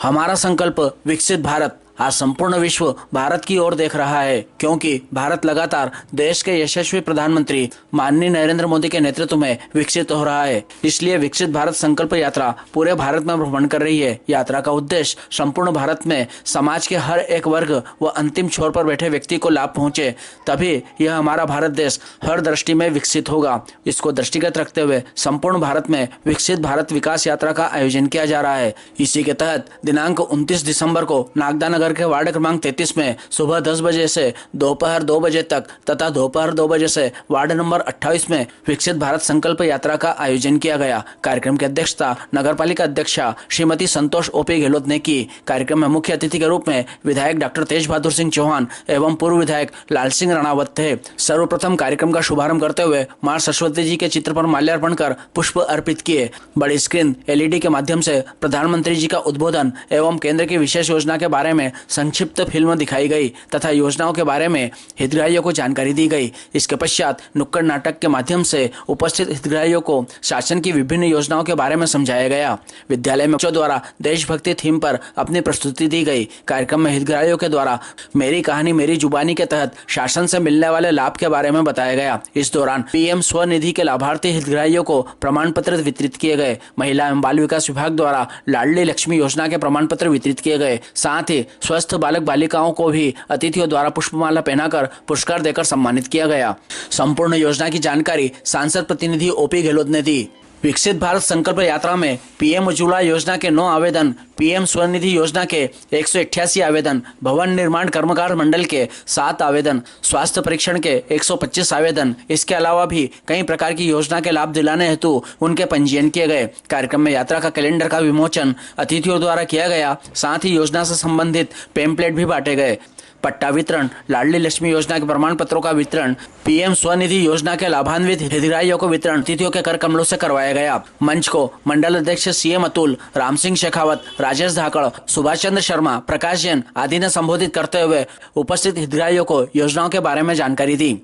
हमारा संकल्प विकसित भारत आज संपूर्ण विश्व भारत की ओर देख रहा है, क्योंकि भारत लगातार देश के यशस्वी प्रधानमंत्री माननीय नरेंद्र मोदी के नेतृत्व में विकसित हो रहा है। इसलिए विकसित भारत संकल्प यात्रा पूरे भारत में भ्रमण कर रही है। यात्रा का उद्देश्य संपूर्ण भारत में समाज के हर एक वर्ग व अंतिम छोर पर बैठे व्यक्ति को लाभ पहुंचे, तभी यह हमारा भारत देश हर दृष्टि में विकसित होगा। इसको दृष्टिगत रखते हुए संपूर्ण भारत में विकसित भारत विकास यात्रा का आयोजन किया जा रहा है। इसी के तहत दिनांक 29 दिसंबर को नागदा नगर के वार्ड क्रमांक 33 में सुबह 10 बजे से दोपहर 2 बजे तक तथा दोपहर 2 बजे से वार्ड नंबर 28 में विकसित भारत संकल्प यात्रा का आयोजन किया गया। कार्यक्रम की अध्यक्षता नगर पालिका अध्यक्षा श्रीमती संतोष ओपी गहलोत ने की। कार्यक्रम में मुख्य अतिथि के रूप में विधायक डॉक्टर तेज बहादुर सिंह चौहान एवं पूर्व विधायक लाल सिंह राणावत थे। सर्वप्रथम कार्यक्रम का शुभारंभ करते हुए मां सरस्वती जी के चित्र पर माल्यार्पण कर पुष्प अर्पित किए। बड़ी स्क्रीन LED के माध्यम से प्रधानमंत्री जी का उद्बोधन एवं केंद्र की विशेष योजना के बारे में संक्षिप्त फिल्म दिखाई गई तथा योजनाओं के बारे में हितग्राहियों को जानकारी दी गई। इसके पश्चात नुक्कड़ नाटक के माध्यम से उपस्थित हितग्राहियों को शासन की विभिन्न योजनाओं के बारे में समझाया गया। विद्यालय में बच्चों द्वारा देशभक्ति थीम पर अपनी प्रस्तुति दी गई। कार्यक्रम में हितग्राहियों के द्वारा मेरी कहानी मेरी जुबानी के तहत शासन से मिलने वाले लाभ के बारे में बताया गया। इस दौरान PM स्वनिधि के लाभार्थी हितग्राहियों को प्रमाण पत्र वितरित किए गए। महिला एवं बाल विकास विभाग द्वारा लाडली लक्ष्मी योजना के प्रमाण पत्र वितरित किए गए। साथ ही स्वस्थ बालक बालिकाओं को भी अतिथियों द्वारा पुष्पमाला पहनाकर पुरस्कार देकर सम्मानित किया गया। संपूर्ण योजना की जानकारी सांसद प्रतिनिधि OP गहलोत ने दी। विकसित भारत संकल्प यात्रा में PM उज्ज्वला योजना के 9 आवेदन, PM स्वनिधि योजना के 188 आवेदन, भवन निर्माण कर्मकार मंडल के 7 आवेदन, स्वास्थ्य परीक्षण के 125 आवेदन, इसके अलावा भी कई प्रकार की योजना के लाभ दिलाने हेतु उनके पंजीयन किए गए। कार्यक्रम में यात्रा का कैलेंडर का विमोचन अतिथियों द्वारा किया गया। साथ ही योजना से संबंधित पेम्पलेट भी बांटे गए। पट्टा वितरण, लाडली लक्ष्मी योजना के प्रमाण पत्रों का वितरण, PM स्वनिधि योजना के लाभान्वित हितग्राहियों को वितरण अतिथियों के कर कमलों से करवाया गया। मंच को मंडल अध्यक्ष CM अतुल, राम सिंह शेखावत, राजेश धाकड़, सुभाष चंद्र शर्मा, प्रकाश जैन आदि ने संबोधित करते हुए उपस्थित हितग्राहियों को योजनाओं के बारे में जानकारी दी।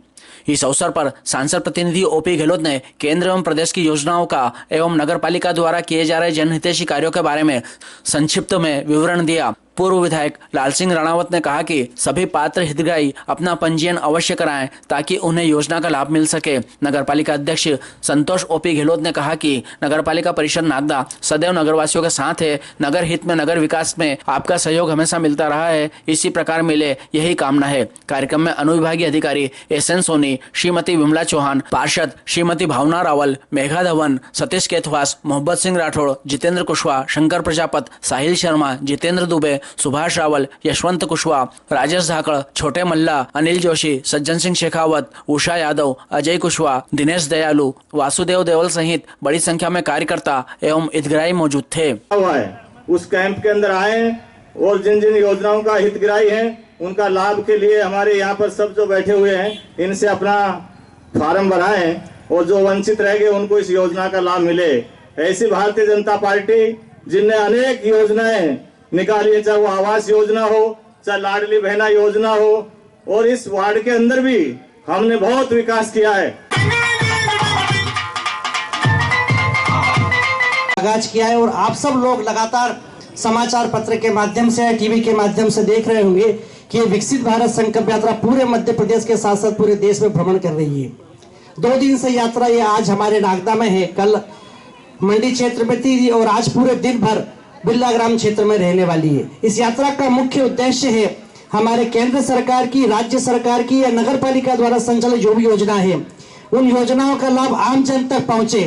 इस अवसर पर सांसद प्रतिनिधि OP गहलोत ने केंद्र एवं प्रदेश की योजनाओं का एवं नगर पालिका द्वारा किए जा रहे जनहितैषी कार्यों के बारे में संक्षिप्त में विवरण दिया। पूर्व विधायक लाल सिंह राणावत ने कहा कि सभी पात्र हितग्राही अपना पंजीयन अवश्य कराएं ताकि उन्हें योजना का लाभ मिल सके। नगर पालिका अध्यक्ष संतोष OP गहलोत ने कहा कि नगर पालिका परिषद नागदा सदैव नगरवासियों के साथ है। नगर हित में नगर विकास में आपका सहयोग हमेशा मिलता रहा है, इसी प्रकार मिले यही कामना है। कार्यक्रम में अनुविभागीय अधिकारी SN सोनी, श्रीमती विमला चौहान, पार्षद श्रीमती भावना रावल, मेघा धवन, सतीश केथवास, मोहम्मद सिंह राठौड़, जितेंद्र कुशवाहा, शंकर प्रजापत, साहिल शर्मा, जितेंद्र दुबे, सुभाष रावल, यशवंत कुशवाहा, राजेश धाकड़, छोटे मल्ला, अनिल जोशी, सज्जन सिंह शेखावत, उषा यादव, अजय कुशवाहा, दिनेश दयालु, वासुदेव देवल सहित बड़ी संख्या में कार्यकर्ता एवं हितग्राही मौजूद थे। उस कैंप के अंदर आए और जिन जिन योजनाओं का हितग्राही है उनका लाभ के लिए हमारे यहाँ पर सब जो बैठे हुए हैं इनसे अपना फार्म भराएं और जो वंचित रह गए उनको इस योजना का लाभ मिले। ऐसी भारतीय जनता पार्टी जिनने अनेक योजनाएं निकाली है, चाहे वो आवास योजना हो, चाहे लाडली बहना योजना हो, और इस वार्ड के अंदर भी हमने बहुत विकास किया है। आगाज किया है और आप सब लोग लगातार समाचार पत्र के माध्यम से, TV के माध्यम से देख रहे होंगे कि विकसित भारत संकल्प यात्रा पूरे मध्य प्रदेश के साथ साथ पूरे देश में भ्रमण कर रही है। 2 दिन से यात्रा ये आज हमारे नागदा में है, कल मंडी क्षेत्र में थी और आज पूरे दिन भर बिरला ग्राम क्षेत्र में रहने वाली है। इस यात्रा का मुख्य उद्देश्य है हमारे केंद्र सरकार की, राज्य सरकार की या नगर पालिका द्वारा संचालित जो भी योजना है उन योजनाओं का लाभ आम जन तक पहुंचे।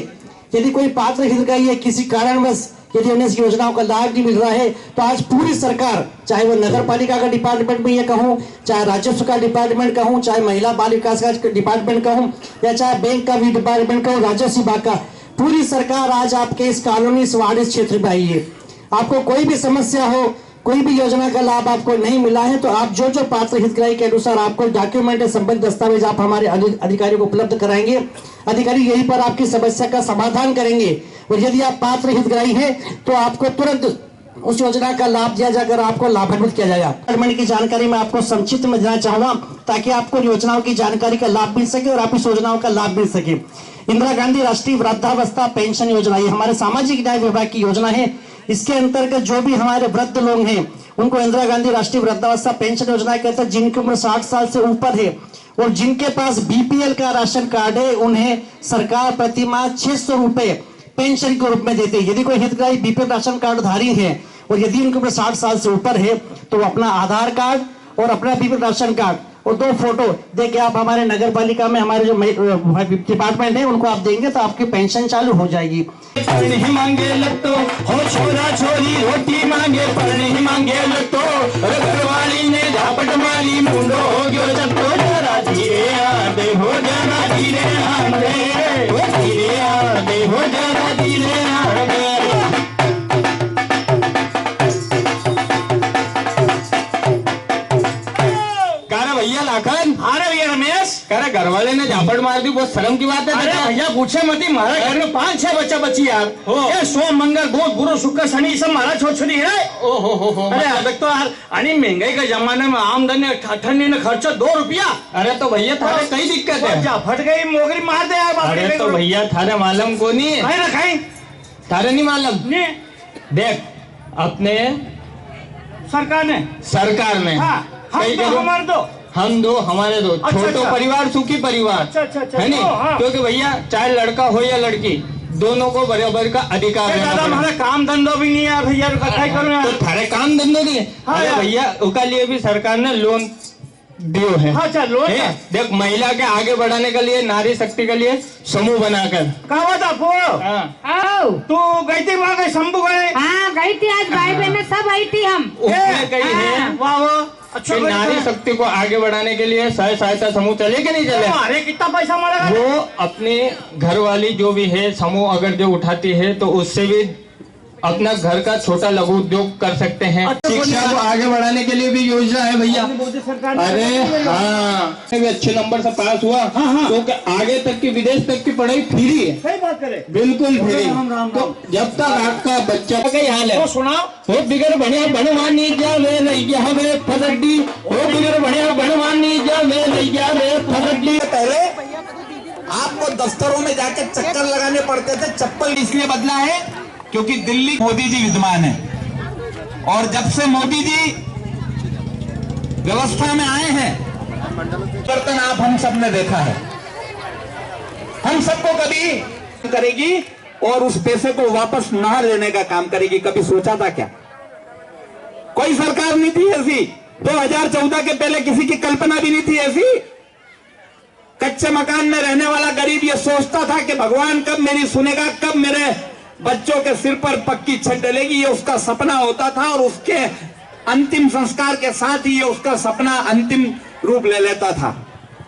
यदि कोई पात्र हितग्राही है किसी कारणवश यदि उन्हें इस योजनाओं का लाभ नहीं मिल रहा है तो आज पूरी सरकार, चाहे वो नगर पालिका का डिपार्टमेंट में ये कहूँ, चाहे राजस्व का डिपार्टमेंट कहूँ, चाहे महिला बाल विकास का डिपार्टमेंट कहूँ या चाहे बैंक का भी डिपार्टमेंट कहूँ, राजस्व विभाग का, पूरी सरकार आज आपके इस कॉलोनी इस वार्ड इस क्षेत्र में आई है। आपको कोई भी समस्या हो, कोई भी योजना का लाभ आपको नहीं मिला है तो आप जो जो पात्र हितग्राही के अनुसार आपको डॉक्यूमेंट संबंधित दस्तावेज आप हमारे अधिकारियों को उपलब्ध कराएंगे। अधिकारी यहीं पर आपकी समस्या का समाधान करेंगे और यदि आप पात्र हितग्राही हैं तो आपको तुरंत उस योजना का लाभ दिया जाकर आपको लाभान्वित किया जाएगा। डिपार्टमेंट की जानकारी मैं आपको संक्षिप्त में देना चाहूंगा ताकि आपको योजनाओं की जानकारी का लाभ मिल सके और आप इस योजनाओं का लाभ मिल सके। इंदिरा गांधी राष्ट्रीय वृद्धावस्था पेंशन योजना ये हमारे सामाजिक न्याय विभाग की योजना है। इसके अंतर्गत जो भी हमारे वृद्ध लोग हैं उनको इंदिरा गांधी राष्ट्रीय वृद्धावस्था पेंशन योजना के तहत जिनकी उम्र 60 साल से ऊपर है और जिनके पास बीपीएल का राशन कार्ड है उन्हें सरकार प्रतिमाह 600 रुपए पेंशन के रूप में देते हैं। यदि कोई हितग्राही बीपीएल राशन कार्ड धारी है और यदि उनकी उम्र 60 साल से ऊपर है तो वो अपना आधार कार्ड और अपना बीपीएल राशन कार्ड और 2 फोटो देके आप हमारे नगर पालिका में हमारे जो डिपार्टमेंट है उनको आप देंगे तो आपकी पेंशन चालू हो जाएगी। पढ़ने मांगे लट्टो हो छोरा छोरी रोटी मांगे पढ़ने मांगे लट्टो घरवाली ने झापट मारी मुंडो हो गयो चट्टो जरा धीरे आंदे हो जरा धीरे आंदे हो धीरे आंदे हो जरा धीरे आंदे। भैया लाखन, अरे भैया रमेश, करे घर वाले ने झापड़ मार दी, बहुत शर्म की बात है। अरे भैया पूछे मत, हमारे घर में 5-6 बच्चा बच्ची यार, ये सोम मंगल बुध गुरु शुक्र शनि सब हमारा छोटी है। ओहो अरे अब तो यार अनि महंगाई के जमाने में आमदनी ठंडी ने खर्चो 2 रुपया। अरे तो भैया थारे कई दिक्कत है, फट गई मोगरी मार दे यार। अरे तो भैया थारे मालूम को नहीं है, थारे नहीं मालूम। देख अपने सरकार ने हम दो हमारे दो छोटो परिवार सुखी परिवार है नहीं, क्योंकि भैया चाहे लड़का हो या लड़की दोनों को बराबर का अधिकार है। हमारे काम धंधो भी नहीं है भैया, तो थारे काम धंधो नहीं है। अरे भैया उसका लिए भी सरकार ने लोन दियो है। देख महिला के आगे बढ़ाने के लिए नारी शक्ति के लिए समूह बनाकर तू गई थी वहाँ गई शंभू गए? हाँ गई थी, आज भाई बहन सब आई थी हम। कही है वाह अच्छा, नारी शक्ति को आगे बढ़ाने के लिए सहायता समूह चले कि नहीं चले? अरे कितना पैसा मिलेगा? वो अपने घर वाली जो भी है समूह अगर जो उठाती है तो उससे भी अपना घर का छोटा लघु उद्योग कर सकते हैं। शिक्षा को आगे बढ़ाने के लिए भी योजना है भैया। अरे हाँ भी अच्छे नंबर से पास हुआ तो आगे तक की विदेश तक की पढ़ाई फ्री है। सही बात करे, बिल्कुल फ्री। तो जब तक आपका बच्चा का हाल है सुनाओ हो बिगड़ बढ़िया बनवानी जावे नैया वे फसड्डी, हो बिगड़ बढ़िया बनवानी जावे नैया वे फसड्डी। पहले आपको दफ्तरों में जाकर चक्कर लगाने पड़ते थे, चप्पल इसलिए बदला है क्योंकि दिल्ली मोदी जी विद्यमान है और जब से मोदी जी व्यवस्था में आए हैं परिवर्तन आप हम सब ने देखा है। हम सबको कभी करेगी और उस पैसे को वापस ना लेने का काम करेगी, कभी सोचा था क्या? कोई सरकार नहीं थी ऐसी, 2014 के पहले किसी की कल्पना भी नहीं थी ऐसी। कच्चे मकान में रहने वाला गरीब ये सोचता था कि भगवान कब मेरी सुनेगा, कब मेरे बच्चों के सिर पर पक्की छत डलेगी, ये उसका सपना होता था और उसके अंतिम संस्कार के साथ ही ये उसका सपना अंतिम रूप ले लेता था।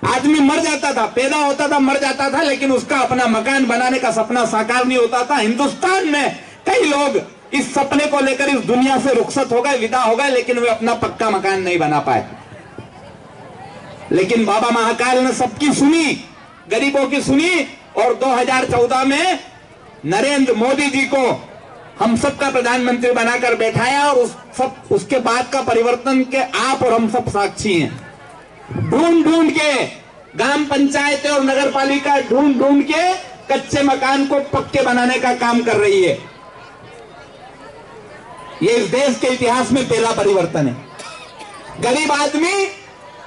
आदमी मर जाता था, पैदा होता था, मर जाता था, लेकिन उसका अपना मकान बनाने का सपना साकार नहीं होता था। हिंदुस्तान में कई लोग इस सपने को लेकर इस दुनिया से रुखसत हो गए, विदा हो गए, लेकिन वे अपना पक्का मकान नहीं बना पाए। लेकिन बाबा महाकाल ने सबकी सुनी, गरीबों की सुनी और 2014 में नरेंद्र मोदी जी को हम सबका प्रधानमंत्री बनाकर बैठाया और उसके बाद का परिवर्तन के आप और हम सब साक्षी हैं। ढूंढ ढूंढ के ग्राम पंचायतें और नगर पालिका ढूंढ ढूंढ के कच्चे मकान को पक्के बनाने का काम कर रही है। ये इस देश के इतिहास में पहला परिवर्तन है। गरीब आदमी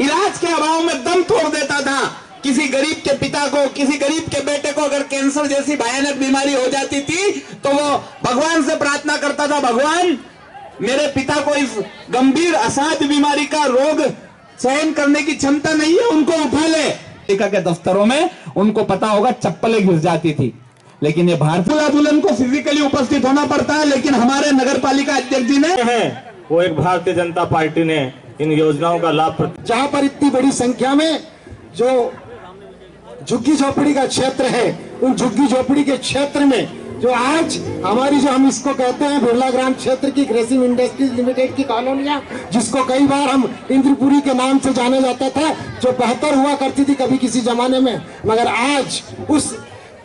इलाज के अभाव में दम तोड़ देता था। किसी गरीब के पिता को, किसी गरीब के बेटे को अगर कैंसर जैसी भयानक बीमारी हो जाती थी तो वो भगवान से प्रार्थना करता था, भगवान मेरे पिता को इस गंभीर असाध्य बीमारी का रोग सहन करने की क्षमता नहीं है, उनको उठा ले। पालिका के दफ्तरों में उनको पता होगा चप्पलें घिस जाती थी, लेकिन ये भारतीय दुल्हन को फिजिकली उपस्थित होना पड़ता है। लेकिन हमारे नगर पालिका अध्यक्ष जी ने वो एक भारतीय जनता पार्टी ने इन योजनाओं का लाभ, जहां पर इतनी बड़ी संख्या में जो झुग्गी झोपड़ी का क्षेत्र है, उन झुग्गी झोपड़ी के क्षेत्र में जो आज हमारी जो हम इसको कहते हैं बिरला ग्राम क्षेत्र की ग्रेसिम इंडस्ट्रीज लिमिटेड की कॉलोनियां, जिसको कई बार हम इंद्रपुरी के नाम से जाना जाता था, जो बेहतर हुआ करती थी कभी किसी जमाने में, मगर आज उस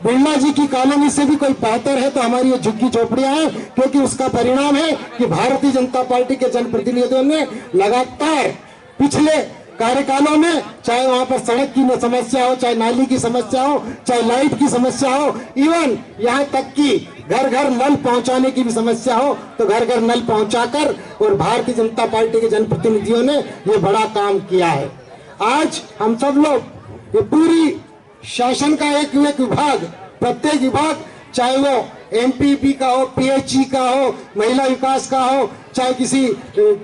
बिरला जी की कॉलोनी से भी कोई बेहतर है तो हमारी ये झुग्गी झोपड़ियां हैं, क्योंकि उसका परिणाम है कि भारतीय जनता पार्टी के जनप्रतिनिधियों ने लगातार पिछले कार्यकालों में, चाहे वहां पर सड़क की समस्या हो, चाहे नाली की समस्या हो, चाहे लाइट की समस्या हो, इवन यहाँ तक कि घर घर नल पहुंचाने की भी समस्या हो तो घर घर नल पहुंचाकर, और भारतीय जनता पार्टी के जनप्रतिनिधियों ने ये बड़ा काम किया है। आज हम सब लोग ये पूरी शासन का एक एक विभाग, प्रत्येक विभाग, चाहे वो एमपीपी का हो, पीएचई का हो, महिला विकास का हो, चाहे किसी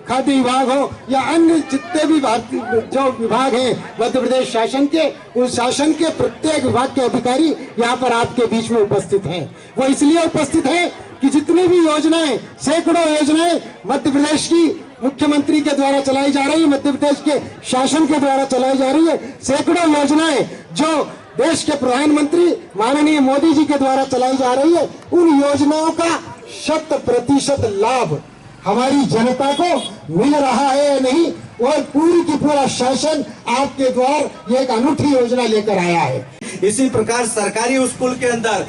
खाद्य विभाग हो या अन्य जितने भी भारतीय जो विभाग हैं मध्य प्रदेश शासन के, उस शासन के प्रत्येक विभाग के अधिकारी यहाँ पर आपके बीच में उपस्थित हैं। वो इसलिए उपस्थित हैं कि जितनी भी योजनाएं, सैकड़ों योजनाएं मध्य प्रदेश की मुख्यमंत्री के द्वारा चलाई जा रही है, मध्य प्रदेश के शासन के द्वारा चलाई जा रही है, सैकड़ों योजनाएं जो देश के प्रधानमंत्री माननीय मोदी जी के द्वारा चलाई जा रही है, उन योजनाओं का 100% लाभ हमारी जनता को मिल रहा है या नहीं, और पूरी की पूरा शासन आपके द्वार ये एक अनूठी योजना लेकर आया है। इसी प्रकार सरकारी स्कूल के अंदर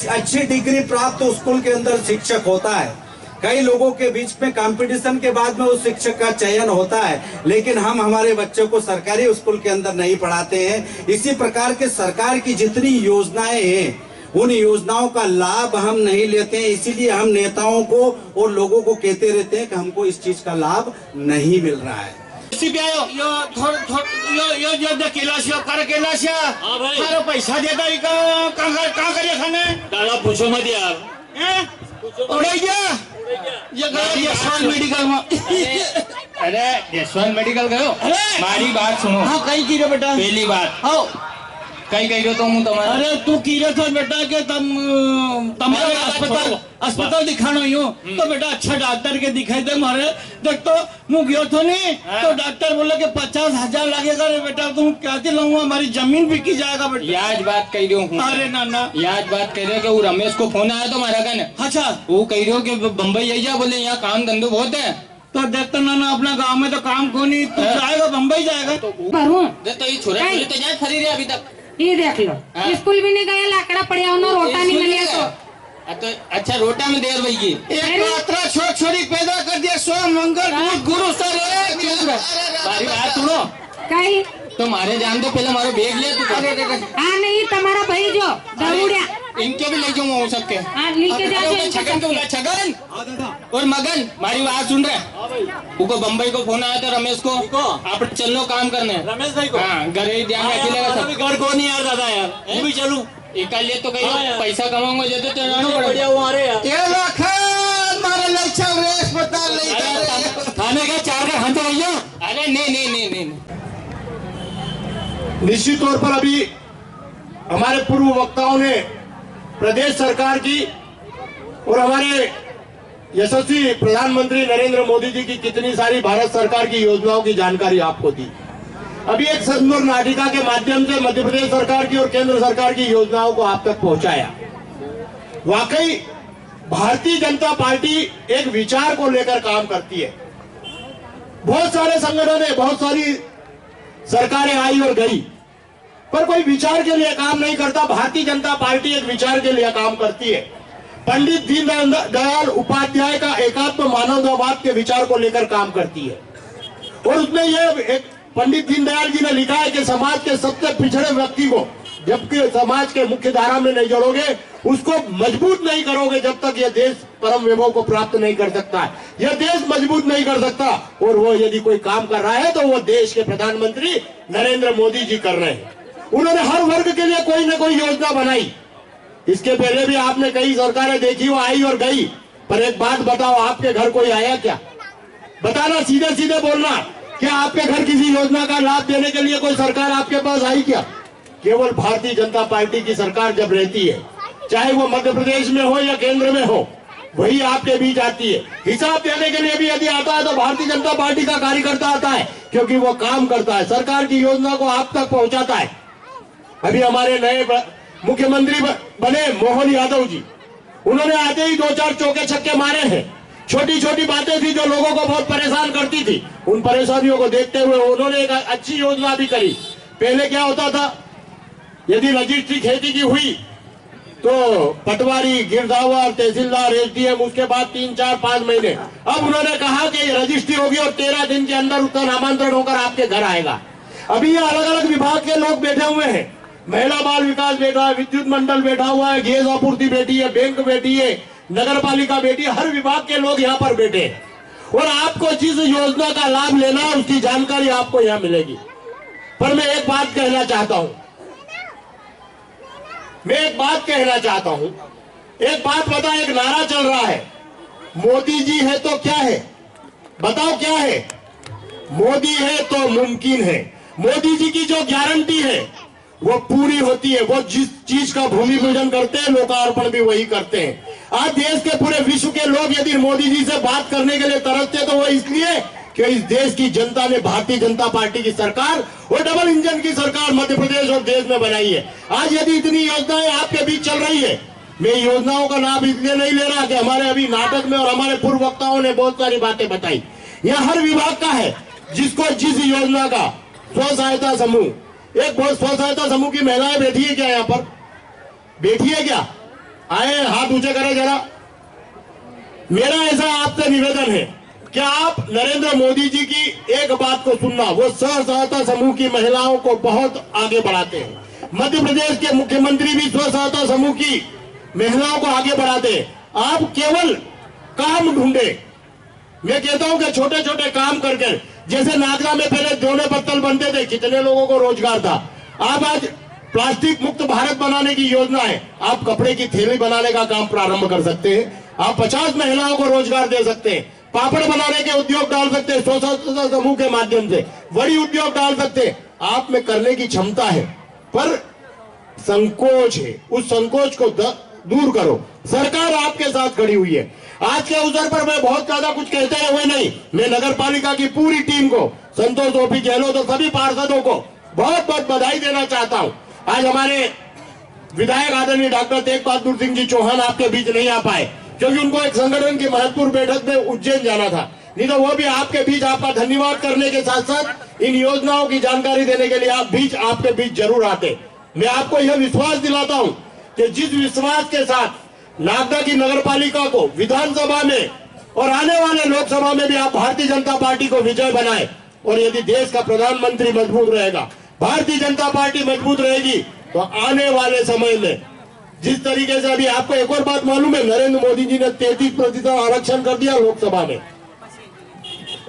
अच्छी डिग्री प्राप्त स्कूल के अंदर शिक्षक होता है। कई लोगों के बीच में कंपटीशन के बाद में उस शिक्षक का चयन होता है, लेकिन हम हमारे बच्चों को सरकारी स्कूल के अंदर नहीं पढ़ाते हैं। इसी प्रकार के सरकार की जितनी योजनाएं हैं उन योजनाओं का लाभ हम नहीं लेते हैं। इसीलिए हम नेताओं को और लोगों को कहते रहते हैं कि हमको इस चीज का लाभ नहीं मिल रहा है। पैसा देता कहाँ करिए खाने दादा पूछो मत यार, यशवंत मेडिकल में अरे यशवंत मेडिकल गयो। मारी बात सुनो। हाँ कहीं की रे बेटा, पहली बात हाँ कहीं कही तो हूँ तुम्हारा। अरे तू की रे था बेटा के तुम्हारे अस्पताल दिखाना ही हूँ तो बेटा अच्छा डॉक्टर के दिखाई दे मारे। देख तो मुँह गयो तो नहीं तो डॉक्टर बोले कि 50,000 लगेगा रे बेटा, तुम क्या दिलाऊंगा, हमारी जमीन बिकी जाएगा बेटा। याद बात कह रही हूँ। अरे नाना याद बात कह रहे कि वो रमेश को फोन आया तो मारा कहने। अच्छा वो कह रही हो कि बम्बई आई जा, बोले यहाँ काम धंधो बहुत है। तो देखते नाना अपना गाँव में तो काम को नहीं, तू जाएगा बम्बई जाएगा तो ये छोरा तो जाए खरीद रहे अभी तक। ये देख लो स्कूल भी नहीं गया, लाकड़ा पड़िया रोटा नहीं मिला तो अच्छा रोटा में देर भैया एक छोटी पैदा कर दिया सोम मंगल गुरु सर। बात सुनो कहीं तुम्हारे जान दो पहले हमारे बैग ले तू। हाँ नहीं तुम्हारा भाई जो दौड़िया इनके भी ले जाऊंगा हो सकते लेके जाओ। छगन और मगन मारी बात सुन रहे उनको बम्बई को फोन आया था रमेश को आप चलो काम करने। रमेश भाई को हाँ घर ध्यान रखिएगा। घर को नहीं यार दादा यार मैं भी चलूं एक लिए तो कहीं पैसा कमाऊंगा जैसे थाने का 4 का घंटे भैया। अरे नहीं निश्चित तौर पर अभी हमारे पूर्व वक्ताओं ने प्रदेश सरकार की और हमारे यशस्वी प्रधानमंत्री नरेंद्र मोदी जी की कितनी सारी भारत सरकार की योजनाओं की जानकारी आपको दी। अभी एक सुंदर नाटिका के माध्यम से मध्य प्रदेश सरकार की और केंद्र सरकार की योजनाओं को आप तक पहुंचाया। वाकई भारतीय जनता पार्टी एक विचार को लेकर काम करती है। बहुत सारे संगठन है, बहुत सारी सरकारें आई और गई, पर कोई विचार के लिए काम नहीं करता। भारतीय जनता पार्टी एक विचार के लिए काम करती है। पंडित दीनदयाल उपाध्याय का एकात्म मानवतावाद के विचार को लेकर काम करती है, और उसमें ये पंडित दीनदयाल जी ने लिखा है कि समाज के सबसे पिछड़े व्यक्ति को जबकि समाज के मुख्य धारा में नहीं जोड़ोगे, उसको मजबूत नहीं करोगे, जब तक यह देश परम वैभव को प्राप्त नहीं कर सकता है। यह देश मजबूत नहीं कर सकता, और वो यदि कोई काम कर रहा है तो वो देश के प्रधानमंत्री नरेंद्र मोदी जी कर रहे हैं। उन्होंने हर वर्ग के लिए कोई न कोई योजना बनाई। इसके पहले भी आपने कई सरकारें देखी, वो आई और गई, पर एक बात बताओ, आपके घर कोई आया क्या? बताना, सीधे सीधे बोलना, क्या आपके घर किसी योजना का लाभ देने के लिए कोई सरकार आपके पास आई क्या? केवल भारतीय जनता पार्टी की सरकार जब रहती है, चाहे वो मध्य प्रदेश में हो या केंद्र में हो, वही आपके बीच आती है। हिसाब देने के लिए भी यदि आता है तो भारतीय जनता पार्टी का कार्यकर्ता आता है, क्योंकि वो काम करता है, सरकार की योजना को आप तक पहुंचाता है। अभी हमारे नए मुख्यमंत्री बने मोहन यादव जी, उन्होंने आते ही 2-4 चौके छक्के मारे हैं। छोटी छोटी बातें थी जो लोगों को बहुत परेशान करती थी, उन परेशानियों को देखते हुए उन्होंने एक अच्छी योजना भी करी। पहले क्या होता था, यदि रजिस्ट्री खेती की हुई तो पटवारी, गिरदावर, तहसीलदार, एसडीएम, उसके बाद 3-4-5 महीने। अब उन्होंने कहा कि रजिस्ट्री होगी और 13 दिन के अंदर उसका नामांतरण होकर आपके घर आएगा। अभी ये अलग अलग विभाग के लोग बैठे हुए हैं, महिला बाल विकास बैठा है, विद्युत मंडल बैठा हुआ है, गैस आपूर्ति बैठी है, बैंक बैठी है, नगर पालिका बैठी है, हर विभाग के लोग यहाँ पर बैठे हैं। और आपको जिस योजना का लाभ लेना है उसकी जानकारी आपको यहाँ मिलेगी। पर मैं एक बात कहना चाहता हूं, एक बात बता, एक नारा चल रहा है, मोदी जी है तो क्या है, बताओ क्या है? मोदी है तो मुमकिन है। मोदी जी की जो गारंटी है वो पूरी होती है। वो जिस चीज का भूमि पूजन करते हैं, लोकार्पण भी वही करते हैं। आज देश के पूरे विश्व के लोग यदि मोदी जी से बात करने के लिए तरसते तो वो इसलिए कि इस देश की जनता ने भारतीय जनता पार्टी की सरकार और डबल इंजन की सरकार मध्य प्रदेश और देश में बनाई है। आज यदि इतनी योजनाएं आपके बीच चल रही है, मैं योजनाओं का लाभ इसलिए नहीं ले रहा कि हमारे अभी नाटक में और हमारे पूर्व वक्ताओं ने बहुत सारी बातें बताई। यह हर विभाग का है, जिसको जिस योजना का स्व सहायता समूह, एक बहुत स्व सहायता समूह की महिलाएं बैठी है क्या? यहाँ पर बैठी है क्या? आए हाथ ऊंचे करें जरा। मेरा ऐसा आपसे निवेदन है कि आप नरेंद्र मोदी जी की एक बात को सुनना, वो स्व सहायता समूह की महिलाओं को बहुत आगे बढ़ाते हैं। मध्य प्रदेश के मुख्यमंत्री भी स्व सहायता समूह की महिलाओं को आगे बढ़ाते हैं। आप केवल काम ढूंढे, मैं कहता हूं कि छोटे छोटे काम करके, जैसे नागरा में पहले दोने पत्तल बनते थे, कितने लोगों को रोजगार था। आप आज प्लास्टिक मुक्त भारत बनाने की योजना है, आप कपड़े की थैली बनाने का काम प्रारंभ कर सकते हैं। आप 50 महिलाओं को रोजगार दे सकते हैं। पापड़ बनाने के उद्योग डाल सकते हैं, स्व सहायता समूह के माध्यम से बड़ी उद्योग डाल सकते हैं। आप में करने की क्षमता है, पर संकोच है, उस संकोच को दूर करो। सरकार आपके साथ खड़ी हुई है। आज के अवसर पर मैं बहुत ज्यादा कुछ कहते हुए नहीं, मैं नगर पालिका की पूरी टीम को, संतोष ओपी गहलोत और सभी पार्षदों को बहुत बहुत बधाई देना चाहता हूं। आज हमारे विधायक आदरणीय डॉक्टर तेज बहादुर सिंह जी चौहान आपके बीच नहीं आ पाए, क्योंकि उनको एक संगठन की महत्वपूर्ण बैठक में उज्जैन जाना था। नहीं तो वो भी आपके बीच आपका धन्यवाद करने के साथ साथ इन योजनाओं की जानकारी देने के लिए आपके बीच जरूर आते। मैं आपको यह विश्वास दिलाता हूं कि जिस विश्वास के साथ नागदा की नगर पालिका को विधानसभा में और आने वाले लोकसभा में भी आप भारतीय जनता पार्टी को विजय बनाए, और यदि देश का प्रधानमंत्री मजबूत रहेगा, भारतीय जनता पार्टी मजबूत रहेगी, तो आने वाले समय में जिस तरीके से, अभी आपको एक और बात मालूम है, नरेंद्र मोदी जी ने 33% आरक्षण कर दिया लोकसभा में।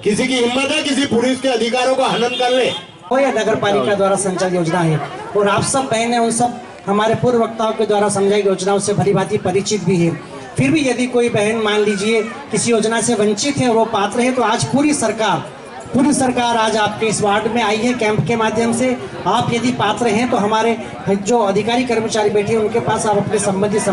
किसी की हिम्मत है किसी पुलिस के अधिकारों को हनन कर ले? वो यह नगर पालिका द्वारा संचालित योजना है, और आप सब बहने उन सब हमारे पूर्व वक्ताओं के द्वारा समझाई योजनाओं से भली भांति परिचित भी है। फिर भी यदि कोई बहन मान लीजिए किसी योजना से वंचित है और वो पात्र है, तो आज पूरी सरकार आज आपके इस वार्ड में आई है कैंप के माध्यम से। आप यदि पात्र हैं तो हमारे जो अधिकारी कर्मचारी बैठे हैं उनके पास आप अपने संबंधित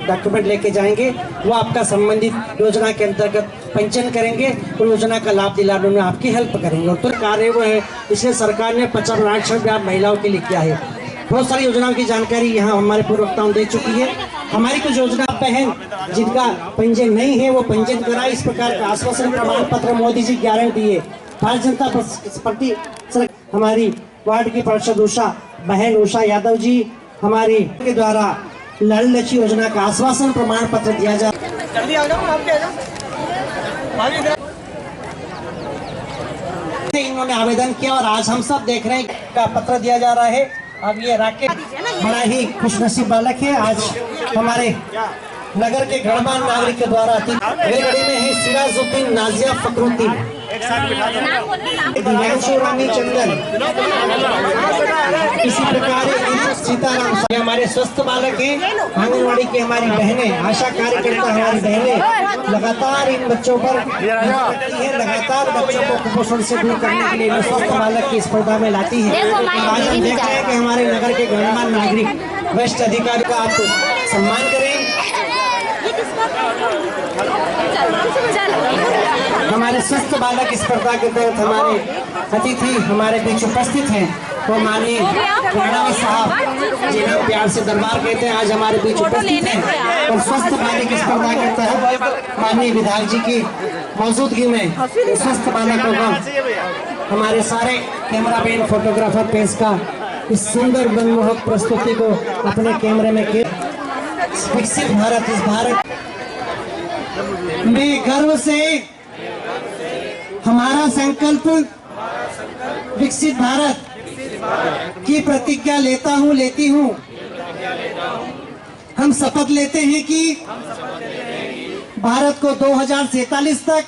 डॉक्यूमेंट लेके जाएंगे, वो आपका संबंधित योजना के अंतर्गत पंजीयन करेंगे और योजना का लाभ दिलाने में आपकी हेल्प करेंगे। और तो कार्य वो है, इसलिए सरकार ने 50 आरक्षण आप महिलाओं के लिए किया है। बहुत सारी योजनाओं की जानकारी यहाँ हमारे पूर्व वक्ताओं दे चुकी है। हमारी कुछ योजना बहन जिनका पंजीयन नहीं है वो पंजीयन कराए, इस प्रकार का आश्वासन प्रमाण पत्र मोदी जी गारंटी है। भारतीय जनता पार्टी हमारी वार्ड की पार्षद बहन उषा यादव जी हमारी के द्वारा लाल लक्ष्मी योजना का आश्वासन प्रमाण पत्र दिया जा इन्होंने आवेदन किया और आज हम सब देख रहे हैं का पत्र दिया जा रहा है। अब ये राकेश बड़ा ही खुशनसीब बालक है। आज हमारे नगर के गणमान्य नागरिक के द्वारा रेलगाड़ी में है सिराजुद्दीन नाजिया फखरुद्दीन रानी चंदन, इसी प्रकार सीताराम, हमारे स्वस्थ बालक हैं। आंगनवाड़ी की हमारी बहनें, आशा कार्यकर्ता हमारी बहनें लगातार इन बच्चों पर लगातार बच्चों को कुपोषण से दूर करने के लिए स्वस्थ बालक की स्पर्धा में लाती है। आज हम देख रहे हैं कि हमारे नगर के गणमान्य नागरिक वरिष्ठ अधिकारी का आप सम्मान करें। हमारे स्वस्थ बालक स्पर्धा के तहत हमारे अतिथि हमारे बीच उपस्थित हैं, तो माननीय राणा साहब जिन्हें प्यार से दरबार कहते हैं, आज हमारे बीच उपस्थित हैं। और स्वस्थ बालक स्पर्धा के तहत माननीय विधायक जी की मौजूदगी में स्वस्थ बालकों को हमारे सारे कैमरामैन फोटोग्राफर पेश का इस सुंदर मनमोहक प्रस्तुति को अपने कैमरे में विकसित भारत, इस भारत में गर्व से हमारा संकल्प विकसित भारत की प्रतिज्ञा लेता हूँ, लेती हूँ। हम शपथ लेते हैं कि भारत को 2047 तक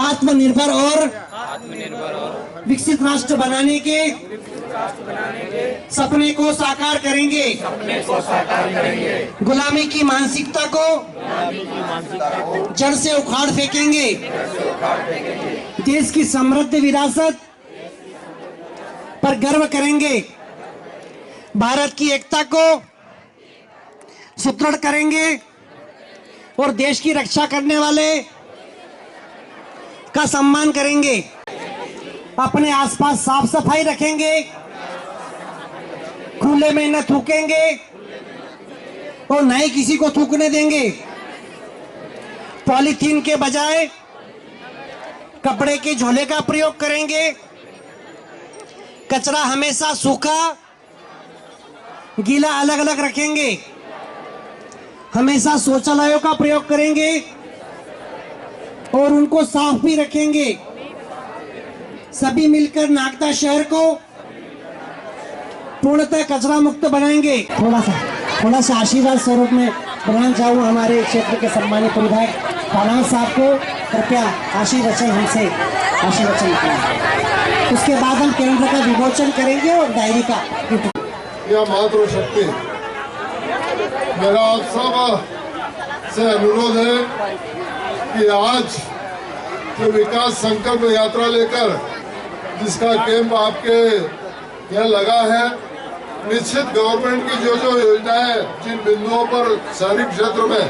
आत्मनिर्भर और विकसित राष्ट्र बनाने के सपने को साकार करेंगे। गुलामी की मानसिकता को जड़ से उखाड़ फेंकेंगे। देश की समृद्ध विरासत पर गर्व करेंगे। भारत की एकता को सुदृढ़ करेंगे और देश की रक्षा करने वाले का सम्मान करेंगे। अपने आसपास साफ सफाई रखेंगे, खुले में न थूकेंगे और न ही किसी को थूकने देंगे। पॉलीथीन के बजाय कपड़े के झोले का प्रयोग करेंगे। कचरा हमेशा सूखा गीला अलग अलग रखेंगे। हमेशा शौचालयों का प्रयोग करेंगे और उनको साफ भी रखेंगे। सभी मिलकर नागदा शहर को पूर्णतः कचरा मुक्त बनाएंगे। थोड़ा सा आशीर्वाद स्वरूप में प्रणाम चाहूँ हमारे क्षेत्र के सम्मानित विधायक पालान साहब को। कृपया आशीर्वचन हमसे आशीर्वचन करें। उसके बाद हम केंद्र का विमोचन करेंगे और डायरी का। यह मातृशक्ति, मेरा आप सब से अनुरोध है कि आज जो विकास संकल्प यात्रा लेकर जिसका कैंप आपके यहाँ लगा है, निश्चित गवर्नमेंट की जो योजनाएं जिन बिंदुओं पर शहरी क्षेत्र में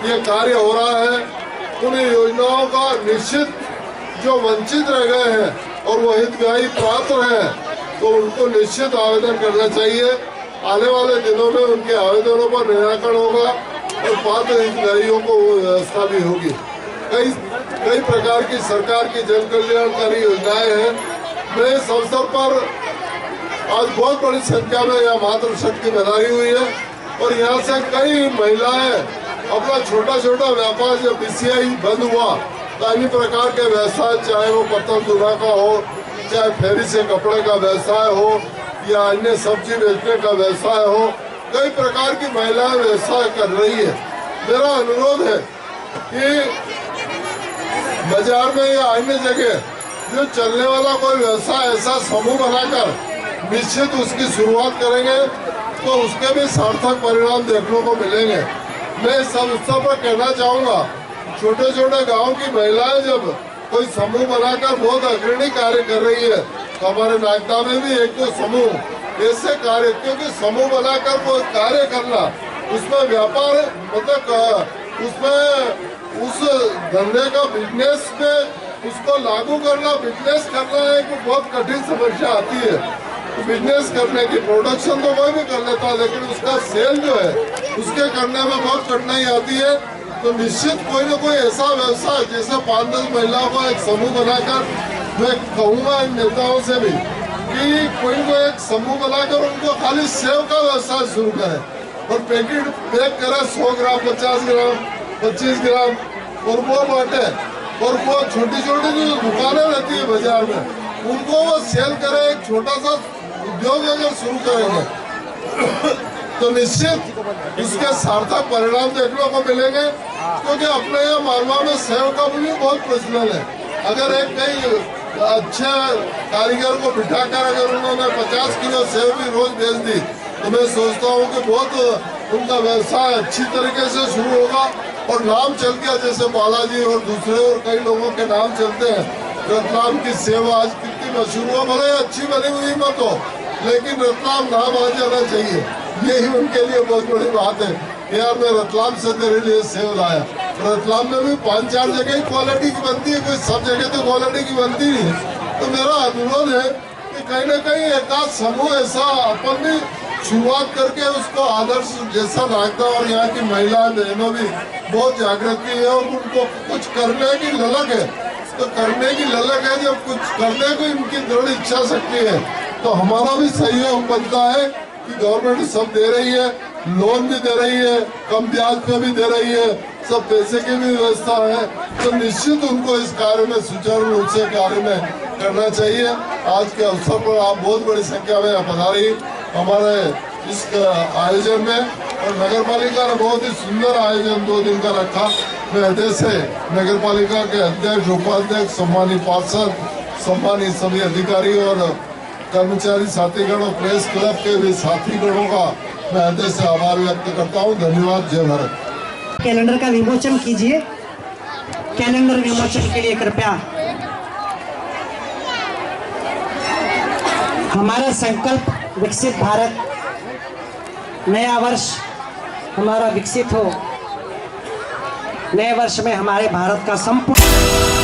ये कार्य हो रहा है, उन योजनाओं का निश्चित जो वंचित रह गए हैं और वो हितग्राही प्राप्त रहे तो उनको निश्चित आवेदन करना चाहिए। आने वाले दिनों में उनके आवेदनों पर निराकरण होगा और पात्र हितग्राहियों को वो व्यवस्था भी होगी। कई प्रकार की सरकार की जन कल्याणकारी योजनाएं हैं। मैं इस अवसर पर आज बहुत बड़ी संख्या में यह मातृशक्ति बनाई हुई है और यहाँ से कई महिलाएं अपना छोटा छोटा व्यापार, जब बीसीआई बंद हुआ तो अन्य प्रकार के व्यवसाय, चाहे वो पत्तल दुना का हो, चाहे फेरी से कपड़े का व्यवसाय हो या अन्य सब्जी बेचने का व्यवसाय हो, कई प्रकार की महिलाएं व्यवसाय कर रही है। मेरा अनुरोध है कि बाजार में या अन्य जगह जो चलने वाला कोई व्यवसाय ऐसा समूह बनाकर निश्चित उसकी शुरुआत करेंगे तो उसके भी सार्थक परिणाम देखने को मिलेंगे। मैं इस अवसर पर कहना चाहूँगा, छोटे छोटे गांव की महिलाएं जब कोई समूह बनाकर बहुत अग्रणी कार्य कर रही है तो हमारे नागदा में भी एक दो समूह ऐसे कार्य, क्योंकि समूह बनाकर कोई कार्य करना, उसमें व्यापार मतलब उसमें उस धंधे का बिजनेस में उसको लागू करना, बिजनेस करना एक बहुत कठिन समस्या आती है। तो बिजनेस करने की प्रोडक्शन तो कोई भी कर लेता है, लेकिन उसका सेल जो है उसके करने में बहुत कठिनाई आती है। तो निश्चित कोई ना कोई ऐसा व्यवसाय, जैसे 5-10 महिलाओं का एक समूह बनाकर, मैं कहूँगा इन नेताओं से भी कि कोई ना कोई एक समूह बनाकर उनको खाली सेव का व्यवसाय शुरू करें और पैकेट पैक करें 100 ग्राम, 50 ग्राम, 25 ग्राम और वो बांटे। और वो छोटी छोटी जो दुकानें रहती है बाजार में, उनको वो सेल करें। एक छोटा सा उद्योग अगर शुरू करेंगे तो निश्चित इसके सार्थक परिणाम देखने को मिलेंगे। क्योंकि अपने यहाँ मालवा में सेव का भी बहुत प्रचलन है। अगर एक कई अच्छे कारीगर को बिठाकर अगर उन्होंने 50 किलो सेव भी रोज बेच दी तो मैं सोचता हूँ कि बहुत उनका व्यवसाय अच्छी तरीके से शुरू होगा और नाम चल गया। जैसे बालाजी और दूसरे और कई लोगों के नाम चलते हैं। रतलाम की सेव आज कितनी मशहूर हो, भले अच्छी बनी हुई मत हो, लेकिन रतलाम नाम आ जाना चाहिए, यही उनके लिए बहुत बड़ी बात है। यार मैं रतलाम से तेरे लिए सेव लाया। रतलाम में भी 5-4 जगह क्वालिटी की बनती है, कोई सब जगह तो क्वालिटी की बनती नहीं है। तो मेरा अनुरोध है कि कहीं ना कहीं एक आध समूह ऐसा अपन भी शुरुआत करके उसको आदर्श, जैसा नागदा और यहाँ की महिलाएं बहनों भी बहुत जागृत की है और उनको कुछ करने की ललक है। तो करने की ललक है, जब कुछ करने को इनकी दृढ़ इच्छा शक्ति है तो हमारा भी सहयोग बनता है कि गवर्नमेंट सब दे रही है, लोन भी दे रही है, कम ब्याज पे भी दे रही है, सब पैसे की भी व्यवस्था है। तो निश्चित उनको इस कार्य में सुचारू रूप से कार्य में करना चाहिए। आज के अवसर पर आप बहुत बड़ी संख्या में पधारी हमारे इस आयोजन में, और नगर पालिका ने बहुत ही सुंदर आयोजन 2 दिन का रखा। मैं हृदय से नगर पालिका के अध्यक्ष, उपाध्यक्ष, सम्मानित पार्षद, सम्मानित सभी अधिकारी और कर्मचारी साथीगण और प्रेस क्लब के भी साथीगणों का मैं हृदय से आभार व्यक्त करता हूँ। धन्यवाद। जय भारत। कैलेंडर का विमोचन कीजिए। कैलेंडर विमोचन के लिए कृपया हमारा संकल्प विकसित भारत, नया वर्ष हमारा विकसित हो, नए वर्ष में हमारे भारत का संपूर्ण